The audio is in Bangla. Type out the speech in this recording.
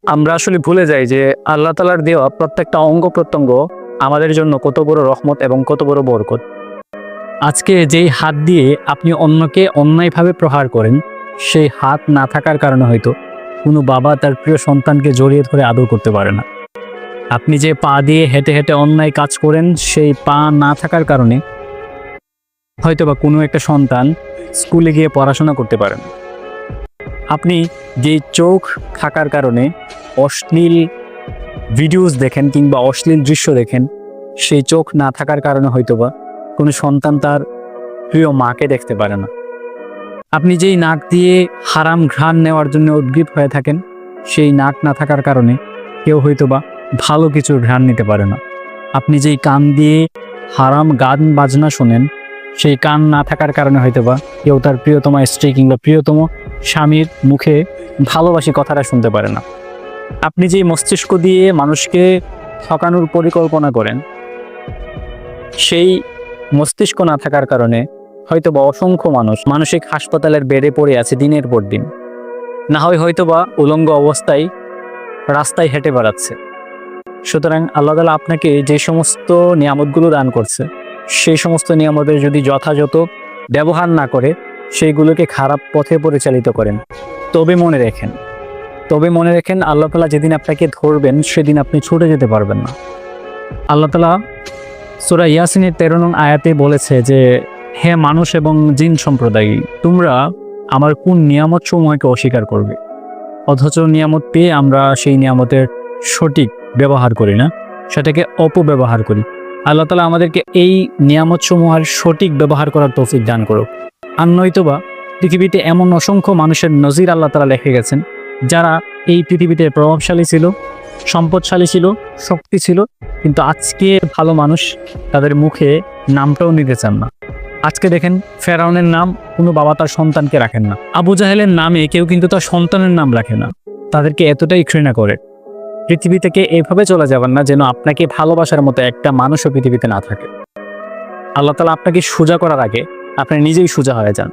আমরা আসলে ভুলে যাই যে আল্লাহ তাআলার দেওয়া প্রত্যেকটা অঙ্গ প্রত্যঙ্গ আমাদের জন্য কত বড় রহমত এবং কত বড় বরকত। আজকে যেই হাত দিয়ে আপনি অন্যকে অন্যায়ভাবে প্রহার করেন, সেই হাত না থাকার কারণে হয়তো কোনো বাবা তার প্রিয় সন্তানকে জড়িয়ে ধরে আদর করতে পারে না। আপনি যে পা দিয়ে হেঁটে হেঁটে অন্যায় কাজ করেন, সেই পা না থাকার কারণে হয়তোবা কোনো একটা সন্তান স্কুলে গিয়ে পড়াশোনা করতে পারেন। আপনি যেই চোখ থাকার কারণে অশ্লীল ভিডিওস দেখেন কিংবা অশ্লীল দৃশ্য দেখেন, সেই চোখ না থাকার কারণে হয়তোবা কোনো সন্তান তার প্রিয় মাকে দেখতে পারে না। আপনি যেই নাক দিয়ে হারাম ঘ্রাণ নেওয়ার জন্য উদ্গ্রীব হয়ে থাকেন, সেই নাক না থাকার কারণে কেউ হয়তোবা ভালো কিছুর ঘ্রাণ নিতে পারে না। আপনি যেই কান দিয়ে হারাম গান বাজনা শোনেন, সেই কান না থাকার কারণে হয়তোবা কেউ তার প্রিয়তমা স্ত্রী কিংবা প্রিয়তম স্বামীর মুখে ভালোবাসি কথাটা শুনতে পারে না। আপনি যেই মস্তিষ্ক দিয়ে মানুষকে ঠকানোর পরিকল্পনা করেন, সেই মস্তিষ্ক না থাকার কারণে হয়তোবা অসংখ্য মানুষ মানসিক হাসপাতালের বেডে পড়ে আছে দিনের পর দিন। না হয় হয়তোবা উলঙ্গ অবস্থায় রাস্তায় হেঁটে বেড়াচ্ছে। সুতরাং আল্লাহ তাআলা আপনাকে যে সমস্ত নিয়ামতগুলো দান করছে, সেই সমস্ত নিয়ামতের যদি যথাযথ ব্যবহার না করে সেইগুলোকে খারাপ পথে পরিচালিত করেন, তবে মনে রাখেন আল্লাহ তাআলা যেদিন আপনাকে ধরবেন, সেদিন আপনি ছুটে যেতে পারবেন না। আল্লাহ তাআলা সূরা ইয়াসিনের 13 নং আয়াতে বলেছে যে, হে মানুষ এবং জিন সম্প্রদায়, তোমরা আমার কোন নিয়ামত সমূহকে অস্বীকার করবে? অথচ নিয়ামত পেয়ে আমরা সেই নিয়ামতের সঠিক ব্যবহার করি না, সেটাকে অপব্যবহার করি। আল্লাহ তাআলা আমাদেরকে এই নিয়ামত সমূহের সঠিক ব্যবহার করার তৌফিক দান করুক। আর নয়তোবা পৃথিবীতে এমন অসংখ্য মানুষের নজির আল্লাহ তাআলা লিখে গেছেন, যারা এই পৃথিবীতে প্রভাবশালী ছিল, সম্পদশালী ছিল, শক্তি ছিল, কিন্তু আজকে ভালো মানুষ তাদের মুখে নামটাও নিতে চান না। আজকে দেখেন, ফেরাউনের নাম কোনো বাবা তার সন্তানকে রাখেন না। আবু জাহেলের নামে কেউ কিন্তু তার সন্তানের নাম রাখে না, তাদেরকে এতটাই ঘৃণা করে। পৃথিবী থেকে এভাবে চলে যাবেন না যেন আপনাকে ভালোবাসার মতো একটা মানুষও পৃথিবীতে না থাকে। আল্লাহ তাআলা আপনাকে সোজা করার আগে আপনি নিজেই সোজা হয়ে যান।